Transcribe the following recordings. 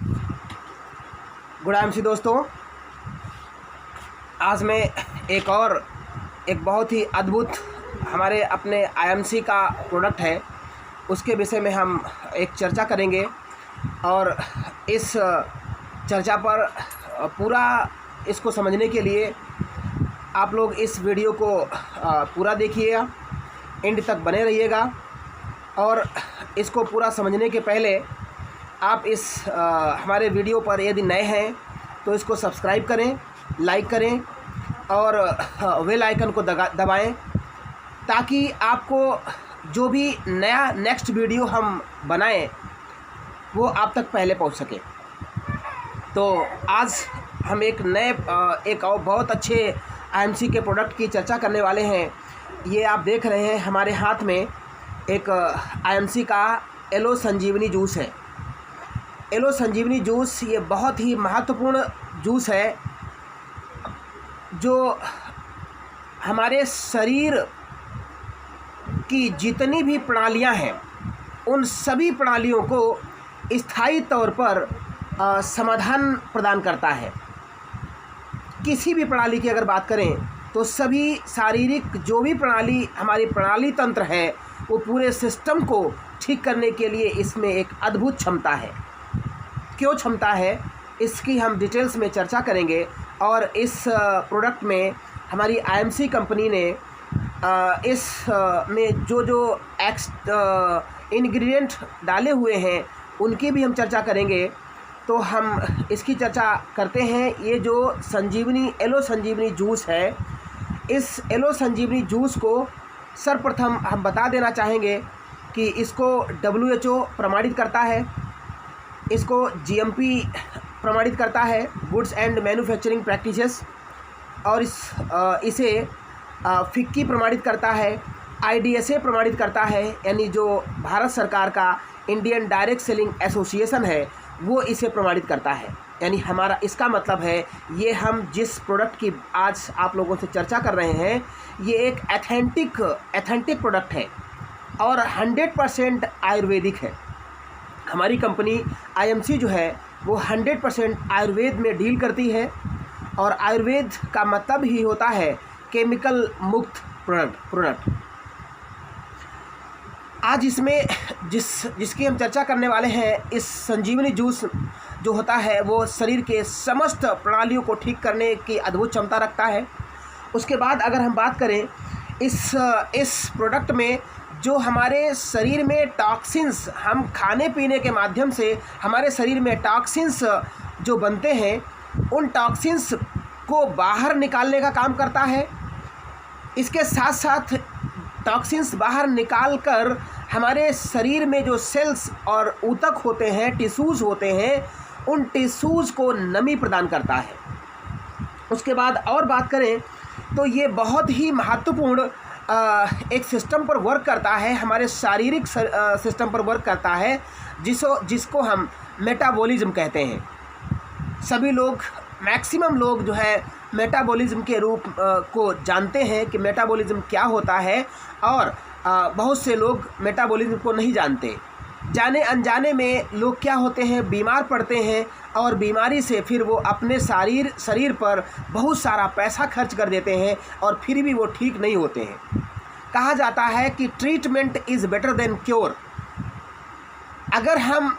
Good MC दोस्तों, आज मैं एक बहुत ही अद्भुत हमारे अपने आईएमसी का प्रोडक्ट है, उसके विषय में हम एक चर्चा करेंगे। और इस चर्चा पर पूरा इसको समझने के लिए आप लोग इस वीडियो को पूरा देखिएगा, एंड तक बने रहिएगा। और इसको पूरा समझने के पहले आप इस हमारे वीडियो पर यदि नए हैं तो इसको सब्सक्राइब करें, लाइक करें और बेल आइकन को दबाएं, ताकि आपको जो भी नया नेक्स्ट वीडियो हम बनाएं वो आप तक पहले पहुंच सके। तो आज हम एक और बहुत अच्छे आईएमसी के प्रोडक्ट की चर्चा करने वाले हैं। ये आप देख रहे हैं हमारे हाथ में एक आईएमसी का एलो संजीवनी जूस है। एलो संजीवनी जूस ये बहुत ही महत्वपूर्ण जूस है जो हमारे शरीर की जितनी भी प्रणालियां हैं उन सभी प्रणालियों को स्थायी तौर पर समाधान प्रदान करता है। किसी भी प्रणाली की अगर बात करें तो सभी शारीरिक जो भी प्रणाली हमारी प्रणाली तंत्र है वो पूरे सिस्टम को ठीक करने के लिए इसमें एक अद्भुत क्षमता है। क्यों क्षमता है इसकी हम डिटेल्स में चर्चा करेंगे। और इस प्रोडक्ट में हमारी आईएमसी कंपनी ने इस में जो इंग्रेडिएंट डाले हुए हैं उनकी भी हम चर्चा करेंगे। तो हम इसकी चर्चा करते हैं। ये जो एलो संजीवनी जूस है, इस एलो संजीवनी जूस को सर्वप्रथम हम बता देना चाहेंगे कि इसको WHO प्रमाणित करता है, इसको GMP प्रमाणित करता है, गुड्स एंड मैन्युफैक्चरिंग प्रैक्टिसेस, और इसे फिक्की प्रमाणित करता है, IDSA प्रमाणित करता है, यानी जो भारत सरकार का इंडियन डायरेक्ट सेलिंग एसोसिएशन है वो इसे प्रमाणित करता है। यानी हमारा इसका मतलब है ये हम जिस प्रोडक्ट की आज आप लोगों से चर्चा कर रहे हैं ये एक एथेंटिक प्रोडक्ट है और 100% आयुर्वेदिक है। हमारी कंपनी आईएमसी जो है वो 100% आयुर्वेद में डील करती है, और आयुर्वेद का मतलब ही होता है केमिकल मुक्त प्रोडक्ट। आज इसमें जिसकी हम चर्चा करने वाले हैं, इस संजीवनी जूस जो होता है वो शरीर के समस्त प्रणालियों को ठीक करने की अद्भुत क्षमता रखता है। उसके बाद अगर हम बात करें इस प्रोडक्ट में जो हमारे शरीर में टॉक्सिन्स, हम खाने पीने के माध्यम से हमारे शरीर में टॉक्सिन्स जो बनते हैं उन टॉक्सिन्स को बाहर निकालने का काम करता है। इसके साथ साथ टॉक्सिन्स बाहर निकालकर हमारे शरीर में जो सेल्स और ऊतक होते हैं, टिश्यूज़ होते हैं, उन टिश्यूज़ को नमी प्रदान करता है। उसके बाद और बात करें तो ये बहुत ही महत्वपूर्ण एक सिस्टम पर वर्क करता है, हमारे शारीरिक सिस्टम पर वर्क करता है जिसको हम मेटाबॉलिज्म कहते हैं। सभी लोग, मैक्सिमम लोग जो है मेटाबॉलिज्म के रूप को जानते हैं कि मेटाबॉलिज्म क्या होता है, और बहुत से लोग मेटाबॉलिज्म को नहीं जानते। जाने अनजाने में लोग क्या होते हैं, बीमार पड़ते हैं, और बीमारी से फिर वो अपने शरीर पर बहुत सारा पैसा खर्च कर देते हैं और फिर भी वो ठीक नहीं होते हैं। कहा जाता है कि treatment is better than cure. अगर हम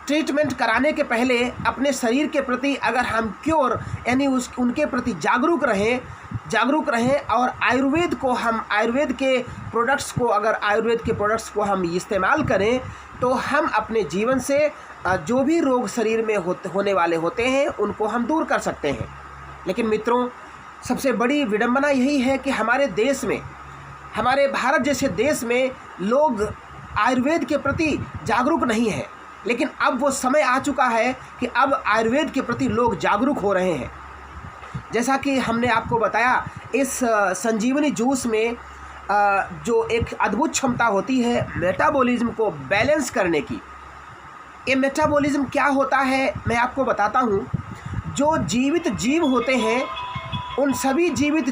ट्रीटमेंट कराने के पहले अपने शरीर के प्रति अगर हम क्योर यानी उनके प्रति जागरूक रहें और आयुर्वेद के प्रोडक्ट्स को हम इस्तेमाल करें तो हम अपने जीवन से जो भी रोग शरीर में होने वाले होते हैं उनको हम दूर कर सकते हैं। लेकिन मित्रों, सबसे बड़ी विडंबना यही है कि हमारे देश में, हमारे भारत जैसे देश में लोग आयुर्वेद के प्रति जागरूक नहीं हैं। लेकिन अब वो समय आ चुका है कि अब आयुर्वेद के प्रति लोग जागरूक हो रहे हैं। जैसा कि हमने आपको बताया, इस संजीवनी जूस में जो एक अद्भुत क्षमता होती है मेटाबॉलिज्म को बैलेंस करने की। ये मेटाबॉलिज्म क्या होता है मैं आपको बताता हूँ। जो जीवित जीव होते हैं उन सभी जीवित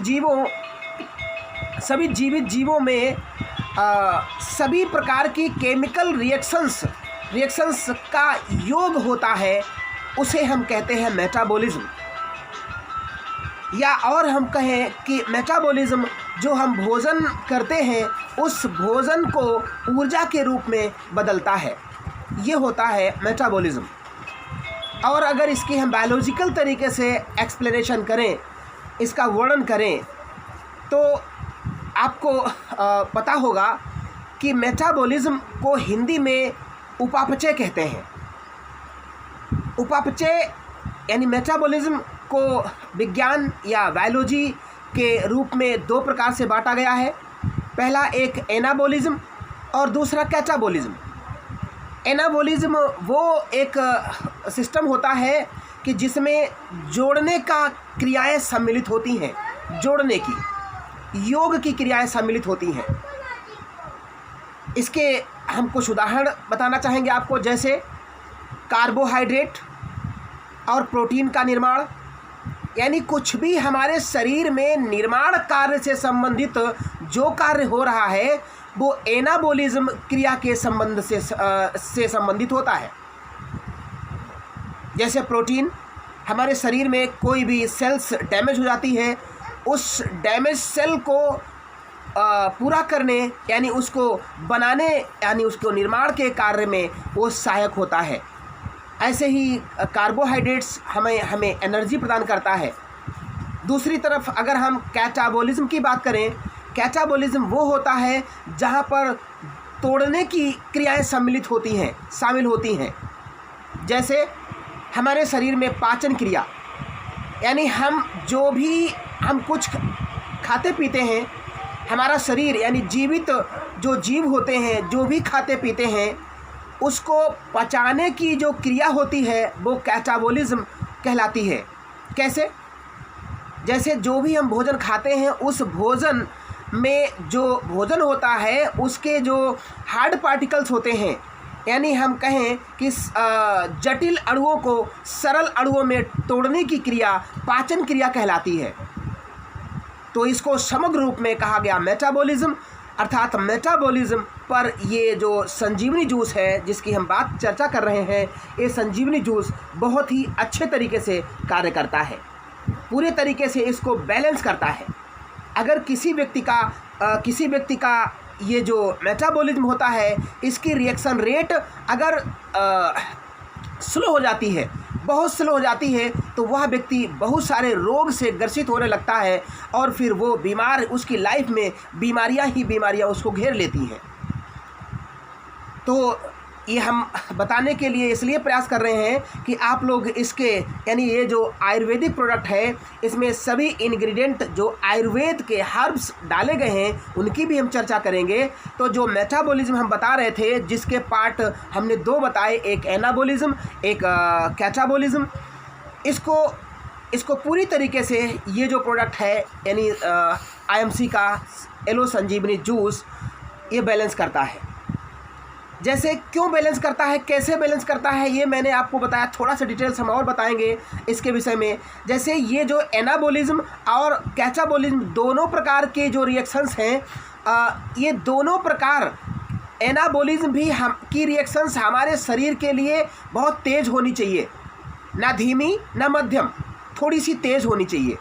जीवों में सभी प्रकार की केमिकल रिएक्शंस का योग होता है उसे हम कहते हैं मेटाबॉलिज्म, या और हम कहें कि मेटाबॉलिज्म जो हम भोजन करते हैं उस भोजन को ऊर्जा के रूप में बदलता है, ये होता है मेटाबॉलिज्म। और अगर इसकी हम बायोलॉजिकल तरीके से एक्सप्लेनेशन करें, इसका वर्णन करें, तो आपको पता होगा कि मेटाबॉलिज्म को हिंदी में उपापचय कहते हैं। उपापचय यानी मेटाबॉलिज्म को विज्ञान या बायोलॉजी के रूप में दो प्रकार से बांटा गया है। पहला एक एनाबॉलिज्म और दूसरा कैटाबॉलिज्म। एनाबॉलिज्म वो एक सिस्टम होता है कि जिसमें जोड़ने का क्रियाएं सम्मिलित होती हैं, जोड़ने की, योग की क्रियाएं सम्मिलित होती हैं। इसके हम कुछ उदाहरण बताना चाहेंगे आपको, जैसे कार्बोहाइड्रेट और प्रोटीन का निर्माण, यानी कुछ भी हमारे शरीर में निर्माण कार्य से संबंधित जो कार्य हो रहा है वो एनाबॉलिज्म क्रिया के संबंध से संबंधित होता है। जैसे प्रोटीन, हमारे शरीर में कोई भी सेल्स डैमेज हो जाती है, उस डैमेज सेल को पूरा करने यानी उसको बनाने यानी उसको निर्माण के कार्य में वो सहायक होता है। ऐसे ही कार्बोहाइड्रेट्स हमें एनर्जी प्रदान करता है। दूसरी तरफ अगर हम कैटाबॉलिज्म की बात करें, कैटाबॉलिज्म वो होता है जहाँ पर तोड़ने की क्रियाएं सम्मिलित होती हैं, शामिल होती हैं। जैसे हमारे शरीर में पाचन क्रिया, यानी हम जो भी हम कुछ खाते पीते हैं, हमारा शरीर यानी जीवित जो जीव होते हैं, जो भी खाते पीते हैं, उसको पचाने की जो क्रिया होती है वो कैटाबॉलिज्म कहलाती है। कैसे? जैसे जो भी हम भोजन खाते हैं उस भोजन में जो भोजन होता है उसके जो हार्ड पार्टिकल्स होते हैं, यानी हम कहें कि जटिल अणुओं को सरल अणुओं में तोड़ने की क्रिया पाचन क्रिया कहलाती है। तो इसको समग्र रूप में कहा गया मेटाबॉलिज्म। अर्थात मेटाबॉलिज्म पर ये जो संजीवनी जूस है जिसकी हम बात चर्चा कर रहे हैं, ये संजीवनी जूस बहुत ही अच्छे तरीके से कार्य करता है, पूरे तरीके से इसको बैलेंस करता है। अगर किसी व्यक्ति का ये जो मेटाबॉलिज्म होता है, इसकी रिएक्शन रेट अगर स्लो हो जाती है, बहुत स्लो हो जाती है, तो वह व्यक्ति बहुत सारे रोग से ग्रसित होने लगता है और फिर वो बीमार, उसकी लाइफ में बीमारियां ही बीमारियां उसको घेर लेती हैं। तो ये हम बताने के लिए इसलिए प्रयास कर रहे हैं कि आप लोग इसके यानी ये जो आयुर्वेदिक प्रोडक्ट है, इसमें सभी इंग्रेडिएंट जो आयुर्वेद के हर्ब्स डाले गए हैं उनकी भी हम चर्चा करेंगे। तो जो मेटाबॉलिज्म हम बता रहे थे, जिसके पार्ट हमने दो बताए, एक एनाबॉलिज्म, एक कैटाबॉलिज्म, इसको पूरी तरीके से ये जो प्रोडक्ट है यानी IMC का एलो संजीवनी जूस ये बैलेंस करता है। जैसे क्यों बैलेंस करता है, कैसे बैलेंस करता है, ये मैंने आपको बताया। थोड़ा सा डिटेल्स हम और बताएंगे इसके विषय में। जैसे ये जो एनाबॉलिज्म और कैटाबॉलिज्म दोनों प्रकार के जो रिएक्शंस हैं, ये दोनों प्रकार, एनाबॉलिज्म भी की रिएक्शंस हमारे शरीर के लिए बहुत तेज़ होनी चाहिए, ना धीमी ना मध्यम, थोड़ी सी तेज़ होनी चाहिए।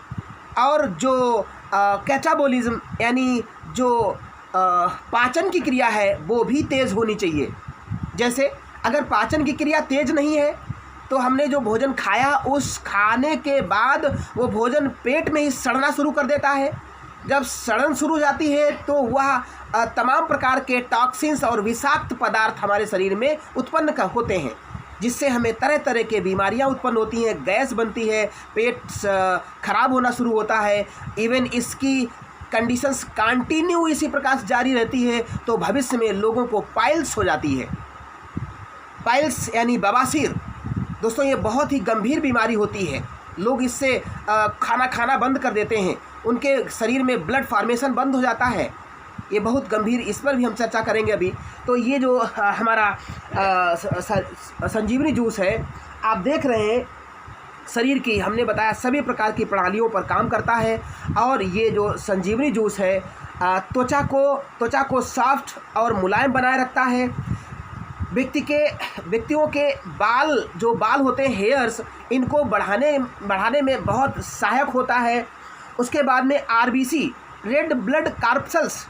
और जो कैटाबॉलिज्म यानी जो पाचन की क्रिया है वो भी तेज़ होनी चाहिए। जैसे अगर पाचन की क्रिया तेज़ नहीं है तो हमने जो भोजन खाया उस खाने के बाद वो भोजन पेट में ही सड़ना शुरू कर देता है। जब सड़न शुरू हो जाती है तो वह तमाम प्रकार के टॉक्सिन्स और विषाक्त पदार्थ हमारे शरीर में उत्पन्न होते हैं, जिससे हमें तरह तरह के बीमारियां उत्पन्न होती हैं, गैस बनती है, पेट खराब होना शुरू होता है। इवन इसकी कंडीशंस कंटिन्यू इसी प्रकार से जारी रहती है तो भविष्य में लोगों को पाइल्स हो जाती है। पाइल्स यानी बवासीर, दोस्तों ये बहुत ही गंभीर बीमारी होती है। लोग इससे खाना बंद कर देते हैं, उनके शरीर में ब्लड फॉर्मेशन बंद हो जाता है। ये बहुत गंभीर, इस पर भी हम चर्चा करेंगे अभी। तो ये जो हमारा संजीवनी जूस है, आप देख रहे हैं शरीर की, हमने बताया सभी प्रकार की प्रणालियों पर काम करता है। और ये जो संजीवनी जूस है त्वचा को सॉफ्ट और मुलायम बनाए रखता है। व्यक्तियों के जो बाल होते हैं, हेयर्स, इनको बढ़ाने में बहुत सहायक होता है। उसके बाद में आरबीसी, रेड ब्लड कार्पसल्स,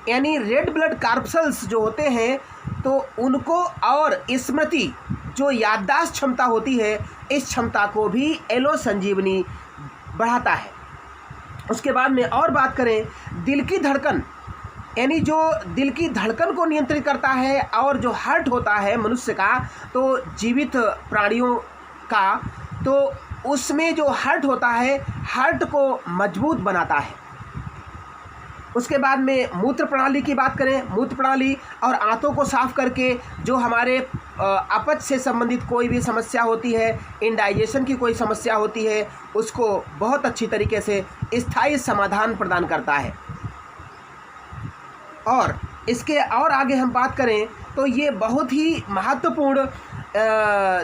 यानी रेड ब्लड कार्पसल्स जो होते हैं तो उनको, और स्मृति, जो याददाश्त क्षमता होती है, इस क्षमता को भी एलो संजीवनी बढ़ाता है। उसके बाद में और बात करें, दिल की धड़कन, यानी जो दिल की धड़कन को नियंत्रित करता है, और जो हार्ट होता है मनुष्य का, तो जीवित प्राणियों का, तो उसमें जो हार्ट होता है, हार्ट को मजबूत बनाता है। उसके बाद में मूत्र प्रणाली की बात करें, मूत्र प्रणाली और आंतों को साफ करके जो हमारे अपच से संबंधित कोई भी समस्या होती है, इंडाइजेशन की कोई समस्या होती है, उसको बहुत अच्छी तरीके से स्थायी समाधान प्रदान करता है। और इसके और आगे हम बात करें तो ये बहुत ही महत्वपूर्ण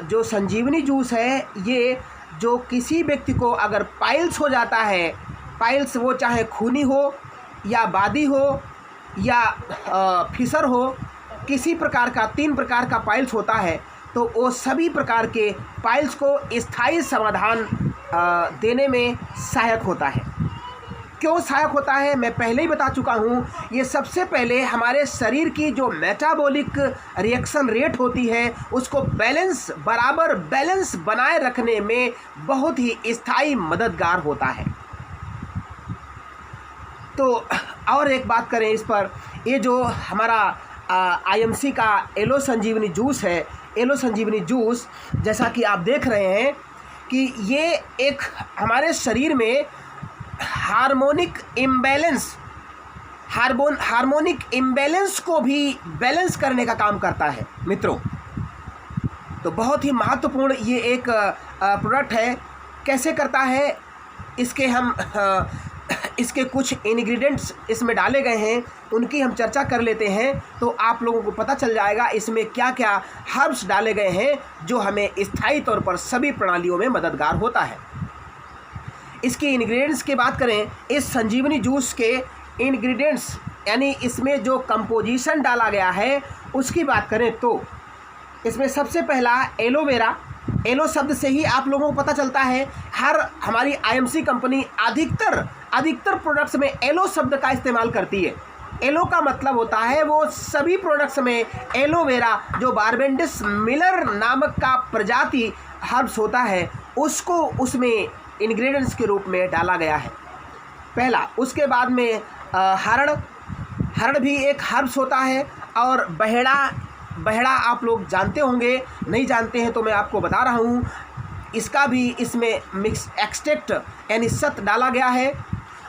जो संजीवनी जूस है, ये जो किसी व्यक्ति को अगर पाइल्स हो जाता है, पाइल्स वो चाहे खूनी हो या बादी हो या फिशर हो, किसी प्रकार का 3 प्रकार का पाइल्स होता है, तो वो सभी प्रकार के पाइल्स को स्थायी समाधान देने में सहायक होता है। क्यों सहायक होता है, मैं पहले ही बता चुका हूँ। ये सबसे पहले हमारे शरीर की जो मेटाबॉलिक रिएक्शन रेट होती है, उसको बराबर बैलेंस बनाए रखने में बहुत ही स्थायी मददगार होता है। तो और एक बात करें इस पर, ये जो हमारा आईएमसी का एलो संजीवनी जूस है, एलो संजीवनी जूस, जैसा कि आप देख रहे हैं कि ये एक हमारे शरीर में हार्मोनिक इम्बैलेंस को भी बैलेंस करने का काम करता है मित्रों। तो बहुत ही महत्वपूर्ण ये एक प्रोडक्ट है। कैसे करता है, इसके कुछ इंग्रेडिएंट्स इसमें डाले गए हैं, उनकी हम चर्चा कर लेते हैं, तो आप लोगों को पता चल जाएगा इसमें क्या क्या हर्ब्स डाले गए हैं जो हमें स्थायी तौर पर सभी प्रणालियों में मददगार होता है। इसके इंग्रेडिएंट्स की बात करें, इस संजीवनी जूस के इंग्रेडिएंट्स यानी इसमें जो कंपोजिशन डाला गया है उसकी बात करें तो इसमें सबसे पहला एलोवेरा। एलो शब्द से ही आप लोगों को पता चलता है, हमारी आईएमसी कंपनी अधिकतर प्रोडक्ट्स में एलो शब्द का इस्तेमाल करती है। एलो का मतलब होता है वो सभी प्रोडक्ट्स में एलोवेरा, जो बारबेंडिस मिलर नामक का प्रजाति हर्ब्स होता है, उसको उसमें इंग्रेडिएंट्स के रूप में डाला गया है पहला। उसके बाद में हरड़ भी एक हर्ब्स होता है, और बहेड़ा आप लोग जानते होंगे, नहीं जानते हैं तो मैं आपको बता रहा हूँ, इसका भी इसमें मिक्स एक्सट्रैक्ट यानी सत डाला गया है।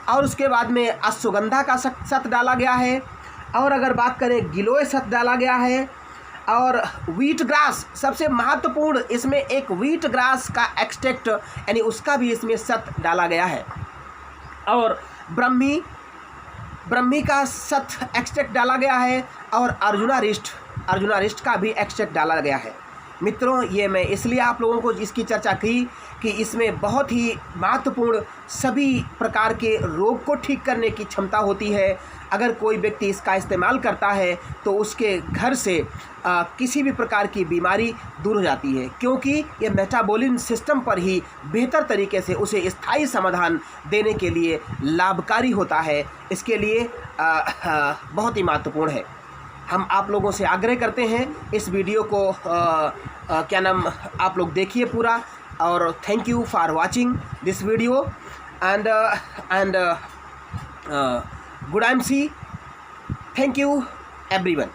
और उसके बाद में अश्वगंधा का सत डाला गया है, और अगर बात करें गिलोय सत डाला गया है, और व्हीट ग्रास सबसे महत्वपूर्ण, इसमें एक व्हीट ग्रास का एक्सट्रैक्ट यानी उसका भी इसमें सत डाला गया है, और ब्रह्मी का सत एक्सट्रैक्ट डाला गया है, और अर्जुनारिस्ट का भी एक्सट्रैक्ट डाला गया है। मित्रों, ये मैं इसलिए आप लोगों को इसकी चर्चा की कि इसमें बहुत ही महत्वपूर्ण सभी प्रकार के रोग को ठीक करने की क्षमता होती है। अगर कोई व्यक्ति इसका इस्तेमाल करता है तो उसके घर से किसी भी प्रकार की बीमारी दूर हो जाती है, क्योंकि ये मेटाबॉलिज्म सिस्टम पर ही बेहतर तरीके से उसे स्थायी समाधान देने के लिए लाभकारी होता है। इसके लिए बहुत ही महत्वपूर्ण है। हम आप लोगों से आग्रह करते हैं इस वीडियो को आप लोग देखिए पूरा, और thank you for watching this video and good IMC. Thank you everyone.